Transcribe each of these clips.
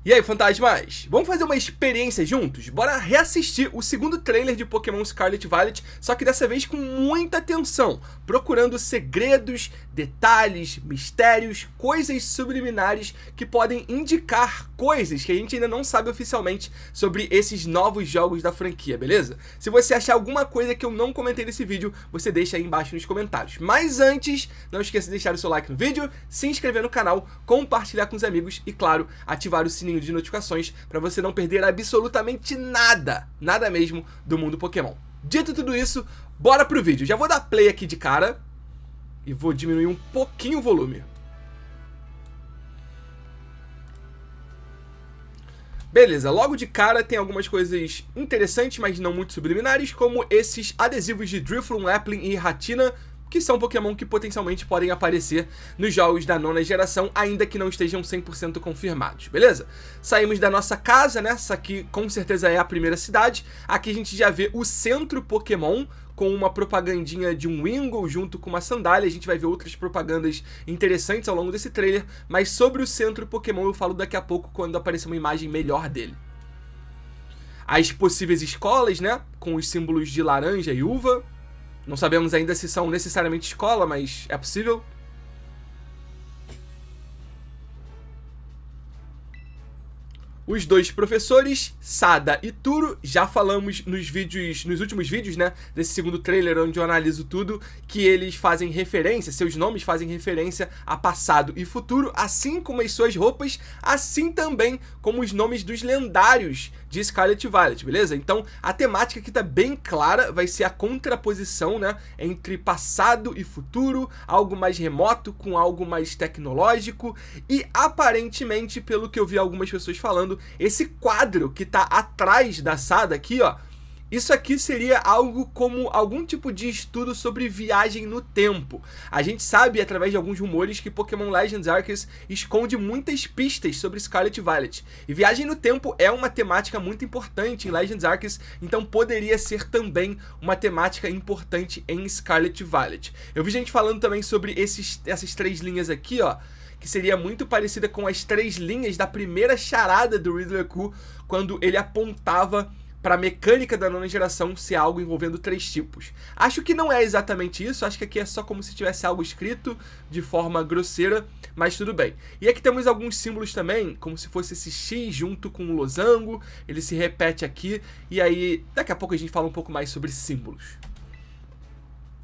E aí, fantasmas? Vamos fazer uma experiência juntos? Bora reassistir o segundo trailer de Pokémon Scarlet Violet, só que dessa vez com muita atenção, procurando segredos, detalhes, mistérios, coisas subliminares que podem indicar coisas que a gente ainda não sabe oficialmente sobre esses novos jogos da franquia, beleza? Se você achar alguma coisa que eu não comentei nesse vídeo, você deixa aí embaixo nos comentários. Mas antes, não esqueça de deixar o seu like no vídeo, se inscrever no canal, compartilhar com os amigos e, claro, ativar o sininho de notificações para você não perder absolutamente nada, nada mesmo do mundo Pokémon. Dito tudo isso, bora pro vídeo. Já vou dar play aqui de cara e vou diminuir um pouquinho o volume. Beleza, logo de cara tem algumas coisas interessantes, mas não muito subliminares, como esses adesivos de Drifloon, Lapling e Hatenna, que são Pokémon que potencialmente podem aparecer nos jogos da nona geração, ainda que não estejam 100% confirmados, beleza? Saímos da nossa casa, né? Essa aqui com certeza é a primeira cidade. Aqui a gente já vê o centro Pokémon, com uma propagandinha de um Wingull junto com uma sandália. A gente vai ver outras propagandas interessantes ao longo desse trailer, mas sobre o centro Pokémon eu falo daqui a pouco, quando aparecer uma imagem melhor dele. As possíveis escolas, né? Com os símbolos de laranja e uva. Não sabemos ainda se são necessariamente escola, mas é possível. Os dois professores, Sada e Turo, já falamos nos últimos vídeos, né, desse segundo trailer onde eu analiso tudo, que eles fazem referência, seus nomes fazem referência a passado e futuro, assim como as suas roupas, assim também como os nomes dos lendários de Scarlet Violet, beleza? Então, a temática aqui tá bem clara, vai ser a contraposição, né, entre passado e futuro, algo mais remoto com algo mais tecnológico, e aparentemente, pelo que eu vi algumas pessoas falando, esse quadro que tá atrás da Sada aqui, ó, isso aqui seria algo como algum tipo de estudo sobre viagem no tempo. A gente sabe, através de alguns rumores, que Pokémon Legends Arceus esconde muitas pistas sobre Scarlet Violet. E viagem no tempo é uma temática muito importante em Legends Arceus, então poderia ser também uma temática importante em Scarlet Violet. Eu vi gente falando também sobre essas três linhas aqui, ó, que seria muito parecida com as três linhas da primeira charada do Ridley Q, quando ele apontava para a mecânica da nona geração ser algo envolvendo três tipos. Acho que não é exatamente isso, acho que aqui é só como se tivesse algo escrito de forma grosseira, mas tudo bem. E aqui temos alguns símbolos também, como se fosse esse X junto com o losango, ele se repete aqui, e aí daqui a pouco a gente fala um pouco mais sobre símbolos.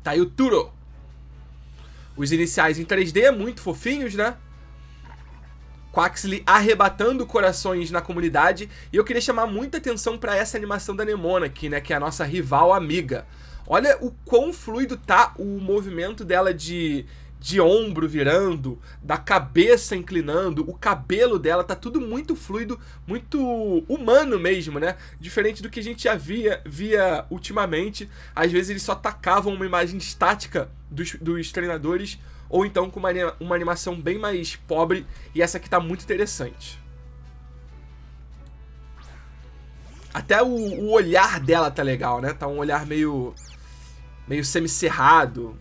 Tá aí o Turo. Os iniciais em 3D, muito fofinhos, né? Quaxly arrebatando corações na comunidade. E eu queria chamar muita atenção para essa animação da Nemona aqui, né? Que é a nossa rival amiga. Olha o quão fluido tá o movimento dela de ombro virando, da cabeça inclinando, o cabelo dela, tá tudo muito fluido, muito humano mesmo, né? Diferente do que a gente já via ultimamente. Às vezes eles só tacavam uma imagem estática dos treinadores, ou então com uma animação bem mais pobre, e essa aqui tá muito interessante. Até o olhar dela tá legal, né? Tá um olhar meio semicerrado,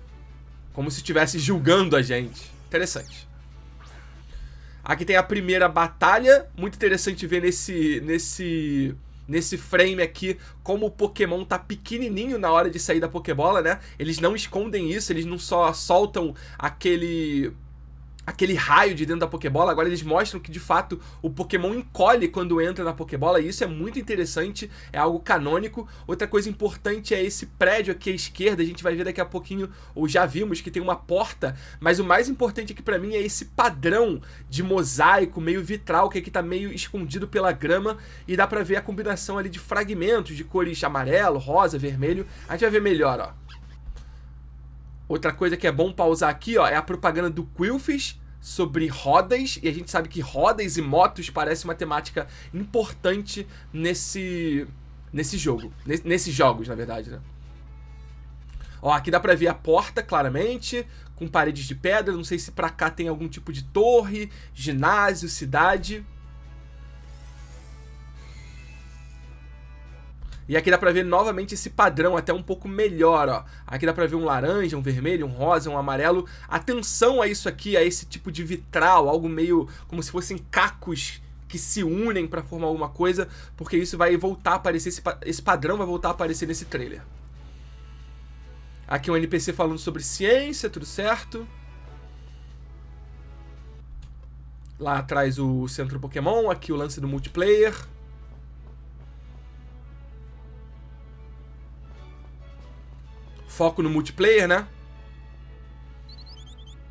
como se estivesse julgando a gente. Interessante. Aqui tem a primeira batalha, muito interessante ver nesse frame aqui, como o Pokémon tá pequenininho na hora de sair da Pokébola, né? Eles não escondem isso, eles não só soltam aquele raio de dentro da Pokébola, agora eles mostram que de fato o Pokémon encolhe quando entra na Pokébola, e isso é muito interessante, é algo canônico. Outra coisa importante é esse prédio aqui à esquerda, a gente vai ver daqui a pouquinho, ou já vimos, que tem uma porta, mas o mais importante aqui pra mim é esse padrão de mosaico meio vitral, que aqui tá meio escondido pela grama, e dá pra ver a combinação ali de fragmentos de cores amarelo, rosa, vermelho. A gente vai ver melhor, ó. Outra coisa que é bom pausar aqui, ó, é a propaganda do Qwilfish sobre rodas, e a gente sabe que rodas e motos parecem uma temática importante nesse jogo, nesses jogos, na verdade, né? Ó, aqui dá pra ver a porta, claramente, com paredes de pedra, não sei se pra cá tem algum tipo de torre, ginásio, cidade. E aqui dá pra ver novamente esse padrão até um pouco melhor, ó. Aqui dá pra ver um laranja, um vermelho, um rosa, um amarelo. Atenção a isso aqui, a esse tipo de vitral, algo meio como se fossem cacos que se unem pra formar alguma coisa, porque isso vai voltar a aparecer, esse padrão vai voltar a aparecer nesse trailer. Aqui um NPC falando sobre ciência, tudo certo. Lá atrás o centro Pokémon, aqui o lance do multiplayer. Foco no multiplayer, né?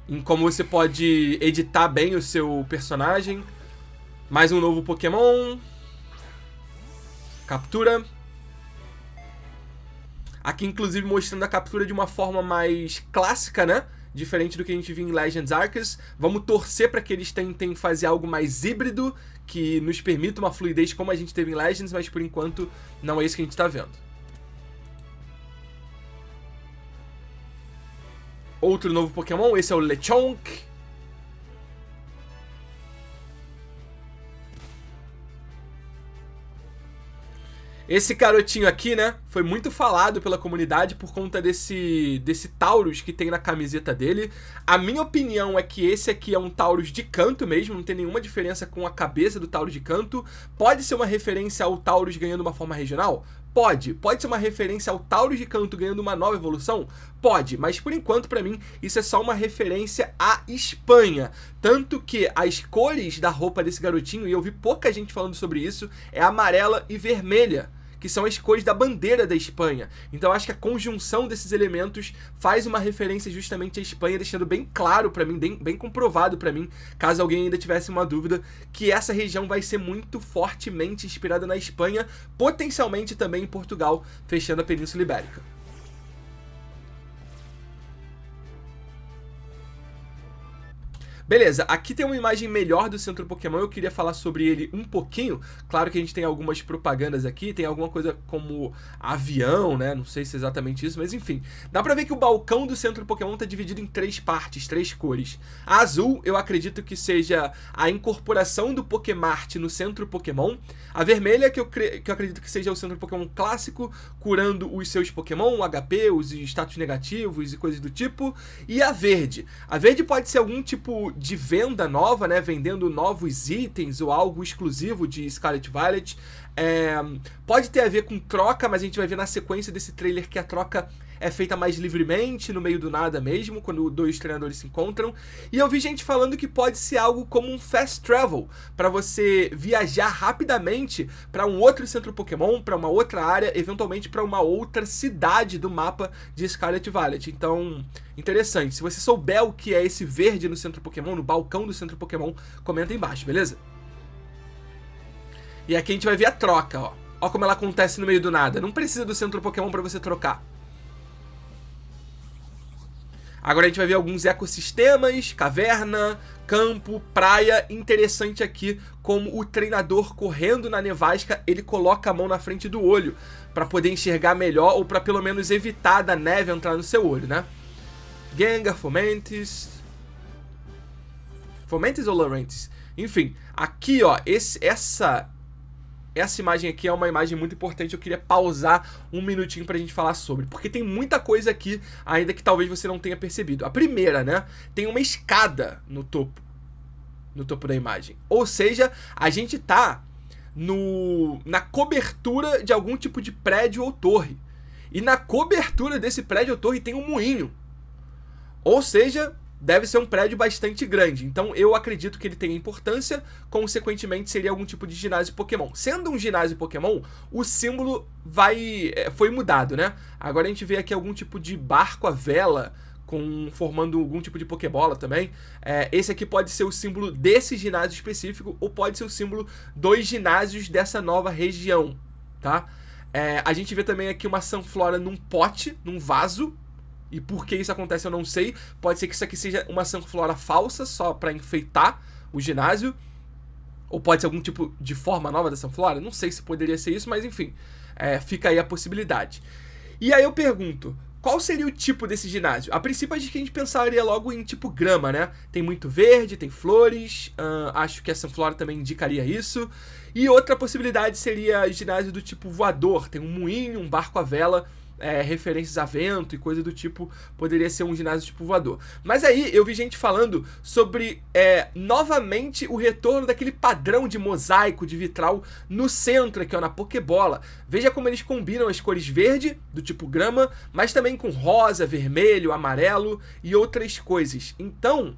Em como você pode editar bem o seu personagem. Mais um novo Pokémon. Captura. Aqui, inclusive, mostrando a captura de uma forma mais clássica, né? Diferente do que a gente viu em Legends Arceus. Vamos torcer para que eles tentem fazer algo mais híbrido, que nos permita uma fluidez como a gente teve em Legends, mas por enquanto não é isso que a gente está vendo. Outro novo Pokémon, esse é o Lechonk. Esse garotinho aqui, né, foi muito falado pela comunidade por conta desse Taurus que tem na camiseta dele. A minha opinião é que esse aqui é um Taurus de canto mesmo, não tem nenhuma diferença com a cabeça do Taurus de canto. Pode ser uma referência ao Taurus ganhando uma forma regional? Pode. Pode ser uma referência ao Taurus de canto ganhando uma nova evolução? Pode, mas por enquanto pra mim isso é só uma referência à Espanha. Tanto que as cores da roupa desse garotinho, e eu vi pouca gente falando sobre isso, é amarela e vermelha, que são as cores da bandeira da Espanha. Então eu acho que a conjunção desses elementos faz uma referência justamente à Espanha, deixando bem claro pra mim, bem comprovado pra mim, caso alguém ainda tivesse uma dúvida, que essa região vai ser muito fortemente inspirada na Espanha, potencialmente também em Portugal, fechando a Península Ibérica. Beleza, aqui tem uma imagem melhor do Centro Pokémon, eu queria falar sobre ele um pouquinho. Claro que a gente tem algumas propagandas aqui, tem alguma coisa como avião, né? Não sei se é exatamente isso, mas enfim. Dá pra ver que o balcão do Centro Pokémon tá dividido em 3 partes, 3 cores. A azul, eu acredito que seja a incorporação do Pokémart no Centro Pokémon. A vermelha, que eu acredito que seja o Centro Pokémon clássico, curando os seus Pokémon, o HP, os status negativos e coisas do tipo. E a verde. A verde pode ser algum tipo de venda nova, né, vendendo novos itens ou algo exclusivo de Scarlet Violet. Pode ter a ver com troca, mas a gente vai ver na sequência desse trailer que a troca é feita mais livremente, no meio do nada mesmo, quando 2 treinadores se encontram. E eu vi gente falando que pode ser algo como um fast travel, para você viajar rapidamente para um outro centro Pokémon, para uma outra área, eventualmente para uma outra cidade do mapa de Scarlet Violet. Então, interessante. Se você souber o que é esse verde no centro Pokémon, no balcão do centro Pokémon, comenta aí embaixo, beleza? E aqui a gente vai ver a troca, ó. Ó como ela acontece no meio do nada. Não precisa do centro Pokémon para você trocar. Agora a gente vai ver alguns ecossistemas, caverna, campo, praia. Interessante aqui como o treinador correndo na nevasca, ele coloca a mão na frente do olho para poder enxergar melhor ou para pelo menos evitar da neve entrar no seu olho, né? Gengar, Fomantis ou Lurantis? Enfim, aqui ó, essa imagem aqui é uma imagem muito importante, eu queria pausar um minutinho pra gente falar sobre, porque tem muita coisa aqui ainda que talvez você não tenha percebido. A primeira, né, tem uma escada no topo da imagem, ou seja, a gente tá na cobertura de algum tipo de prédio ou torre, e na cobertura desse prédio ou torre tem um moinho, ou seja, deve ser um prédio bastante grande. Então eu acredito que ele tenha importância, consequentemente seria algum tipo de ginásio Pokémon. Sendo um ginásio Pokémon, o símbolo foi mudado, né? Agora a gente vê aqui algum tipo de barco à vela, formando algum tipo de Pokébola também. Esse aqui pode ser o símbolo desse ginásio específico, ou pode ser o símbolo dos ginásios dessa nova região, tá? A gente vê também aqui uma Sunflora num pote, num vaso. E por que isso acontece eu não sei. Pode ser que isso aqui seja uma Sunflora falsa, só pra enfeitar o ginásio. Ou pode ser algum tipo de forma nova da Sunflora. Não sei se poderia ser isso, mas enfim. Fica aí a possibilidade. E aí eu pergunto, qual seria o tipo desse ginásio? A princípio, acho que a gente pensaria logo em tipo grama, né? Tem muito verde, tem flores. Acho que a Sunflora também indicaria isso. E outra possibilidade seria ginásio do tipo voador. Tem um moinho, um barco à vela. referências a vento e coisa do tipo, poderia ser um ginásio tipo voador. Mas aí eu vi gente falando sobre, novamente, o retorno daquele padrão de mosaico, de vitral no centro aqui, ó, na Pokébola. Veja como eles combinam as cores verde, do tipo grama, mas também com rosa, vermelho, amarelo e outras coisas. Então,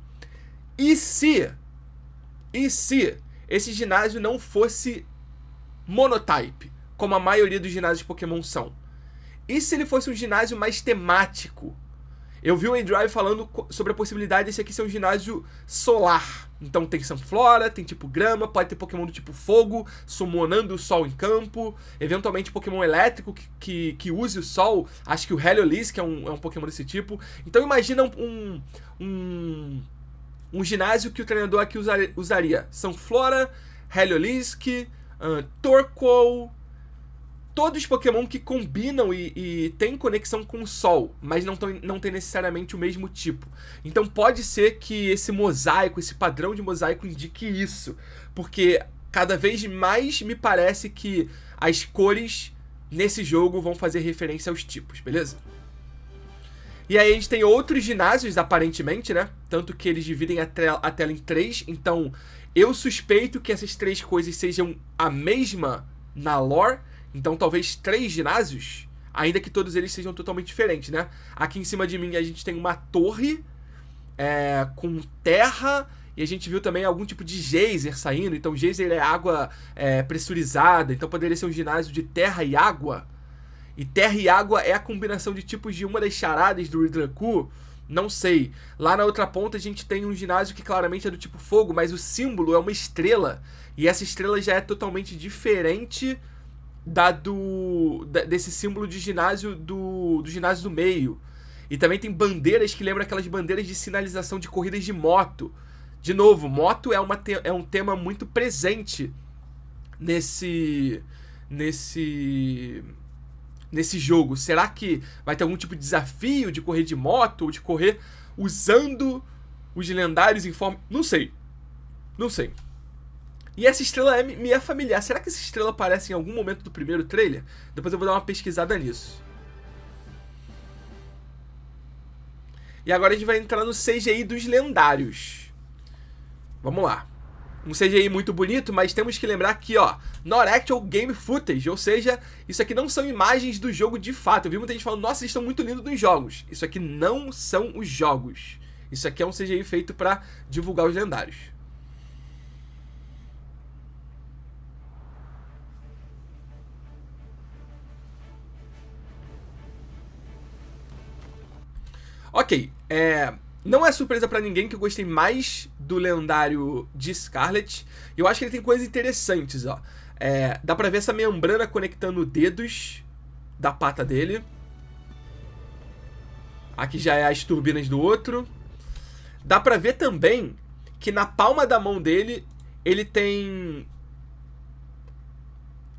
e se esse ginásio não fosse monotype, como a maioria dos ginásios de Pokémon são? E se ele fosse um ginásio mais temático? Eu vi o Endrive falando sobre a possibilidade desse aqui ser um ginásio solar. Então tem Sunflora, tem tipo grama, pode ter Pokémon do tipo fogo, summonando o sol em campo, eventualmente Pokémon elétrico que use o sol. Acho que o Heliolisk é um Pokémon desse tipo. Então imagina um ginásio que o treinador aqui usaria Sunflora, Heliolisk, Torkoal, todos os Pokémon que combinam e têm conexão com o Sol, mas não tem necessariamente o mesmo tipo. Então pode ser que esse mosaico, esse padrão de mosaico indique isso, porque cada vez mais me parece que as cores nesse jogo vão fazer referência aos tipos, beleza? E aí a gente tem outros ginásios, aparentemente, né? Tanto que eles dividem a tela em 3, então eu suspeito que essas 3 coisas sejam a mesma na lore. Então talvez 3 ginásios, ainda que todos eles sejam totalmente diferentes, né? Aqui em cima de mim a gente tem uma torre com terra, e a gente viu também algum tipo de geyser saindo. Então geyser é água pressurizada, então poderia ser um ginásio de terra e água. E terra e água é a combinação de tipos de uma das charadas do Ridraku. Não sei. Lá na outra ponta a gente tem um ginásio que claramente é do tipo fogo, mas o símbolo é uma estrela. E essa estrela já é totalmente diferente desse símbolo de ginásio do ginásio do meio. E também tem bandeiras que lembram aquelas bandeiras de sinalização de corridas de moto. De novo, moto é um tema muito presente nesse jogo. Será que vai ter algum tipo de desafio de correr de moto ou de correr usando os lendários em forma... Não sei. E essa estrela me é familiar. Será que essa estrela aparece em algum momento do primeiro trailer? Depois eu vou dar uma pesquisada nisso. E agora a gente vai entrar no CGI dos lendários. Vamos lá. Um CGI muito bonito, mas temos que lembrar que, ó, not actual game footage, ou seja, isso aqui não são imagens do jogo de fato. Eu vi muita gente falando, nossa, eles estão muito lindos nos jogos. Isso aqui não são os jogos. Isso aqui é um CGI feito pra divulgar os lendários. Ok, não é surpresa pra ninguém que eu gostei mais do lendário de Scarlet. Eu acho que ele tem coisas interessantes, ó. Dá pra ver essa membrana conectando dedos da pata dele. Aqui já é as turbinas do outro. Dá pra ver também que na palma da mão dele, ele tem...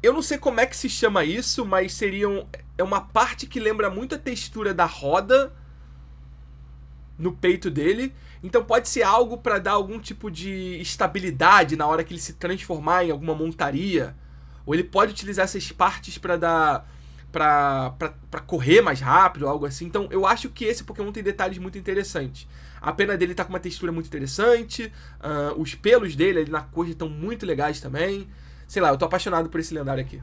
Eu não sei como é que se chama isso, mas é uma parte que lembra muito a textura da roda no peito dele. Então pode ser algo para dar algum tipo de estabilidade na hora que ele se transformar em alguma montaria. Ou ele pode utilizar essas partes para dar... Pra correr mais rápido, algo assim. Então eu acho que esse Pokémon tem detalhes muito interessantes. A pena dele tá com uma textura muito interessante. Os pelos dele ali na coxa estão muito legais também. Sei lá, eu tô apaixonado por esse lendário aqui.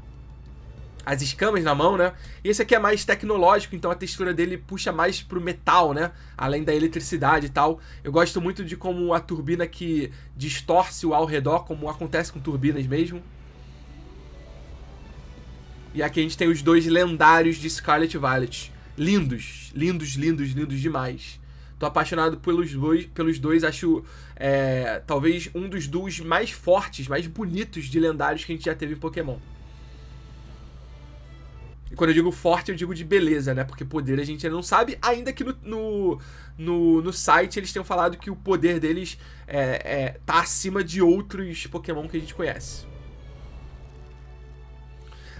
As escamas na mão, né? E esse aqui é mais tecnológico, então a textura dele puxa mais pro metal, né? Além da eletricidade e tal. Eu gosto muito de como a turbina que distorce o ao redor, como acontece com turbinas mesmo. E aqui a gente tem os 2 lendários de Scarlet Violet. Lindos, lindos, lindos, lindos demais. Tô apaixonado pelos dois. Acho talvez um dos duos mais fortes, mais bonitos de lendários que a gente já teve em Pokémon. E quando eu digo forte, eu digo de beleza, né? Porque poder a gente ainda não sabe, ainda que no site eles tenham falado que o poder deles tá acima de outros Pokémon que a gente conhece.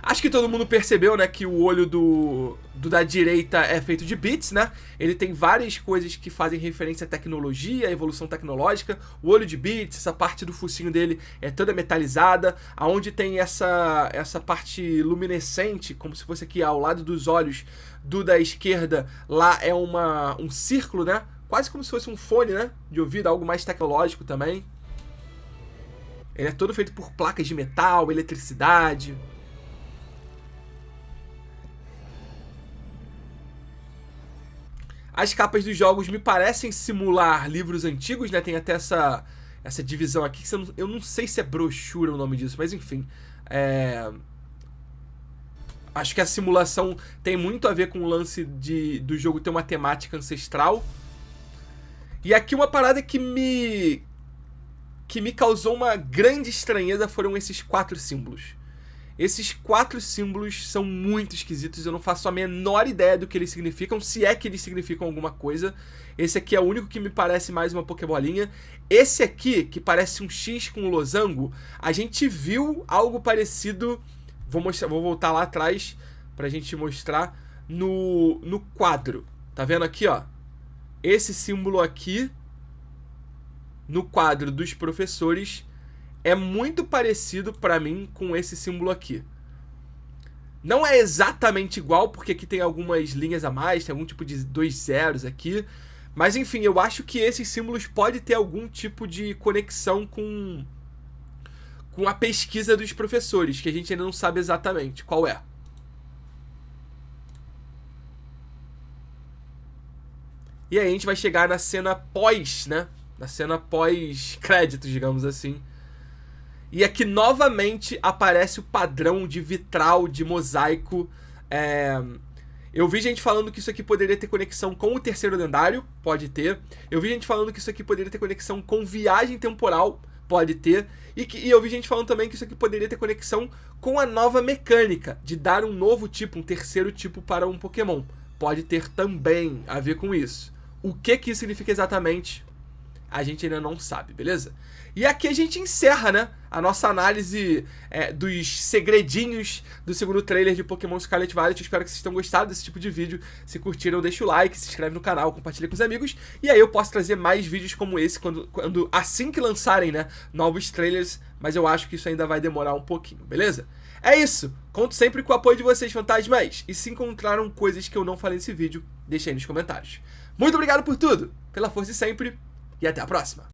Acho que todo mundo percebeu, né, que o olho do da direita é feito de bits, né? Ele tem várias coisas que fazem referência à tecnologia, à evolução tecnológica. O olho de bits, essa parte do focinho dele é toda metalizada. Aonde tem essa parte luminescente, como se fosse aqui ao lado dos olhos do da esquerda, lá é um círculo, né? Quase como se fosse um fone, né? De ouvido, algo mais tecnológico também. Ele é todo feito por placas de metal, eletricidade. As capas dos jogos me parecem simular livros antigos, né? Tem até essa divisão aqui, que eu não sei se é brochura o nome disso, mas enfim. Acho que a simulação tem muito a ver com o lance do jogo ter uma temática ancestral. E aqui uma parada que me causou uma grande estranheza foram esses 4 símbolos. Esses 4 símbolos são muito esquisitos, eu não faço a menor ideia do que eles significam, se é que eles significam alguma coisa. Esse aqui é o único que me parece mais uma Pokébolinha. Esse aqui, que parece um X com um losango, a gente viu algo parecido, vou voltar lá atrás pra gente mostrar, no quadro. Tá vendo aqui, ó? Esse símbolo aqui, no quadro dos professores, é muito parecido pra mim com esse símbolo aqui. Não é exatamente igual, porque aqui tem algumas linhas a mais, tem algum tipo de 2 zeros aqui. Mas enfim, eu acho que esses símbolos podem ter algum tipo de conexão com a pesquisa dos professores, que a gente ainda não sabe exatamente qual é. E aí a gente vai chegar na cena pós, né? Na cena pós-créditos, digamos assim. E aqui novamente aparece o padrão de vitral, de mosaico. Eu vi gente falando que isso aqui poderia ter conexão com o terceiro lendário, pode ter. Eu vi gente falando que isso aqui poderia ter conexão com viagem temporal, pode ter. E eu vi gente falando também que isso aqui poderia ter conexão com a nova mecânica de dar um novo tipo, um terceiro tipo para um Pokémon. Pode ter também a ver com isso. O que isso significa exatamente, a gente ainda não sabe, beleza? E aqui a gente encerra, né, a nossa análise dos segredinhos do segundo trailer de Pokémon Scarlet Violet. Eu espero que vocês tenham gostado desse tipo de vídeo. Se curtiram, deixa o like, se inscreve no canal, compartilha com os amigos. E aí eu posso trazer mais vídeos como esse assim que lançarem, né, novos trailers. Mas eu acho que isso ainda vai demorar um pouquinho, beleza? É isso. Conto sempre com o apoio de vocês, fantasmas. E se encontraram coisas que eu não falei nesse vídeo, deixa aí nos comentários. Muito obrigado por tudo, pela força de sempre, e até a próxima.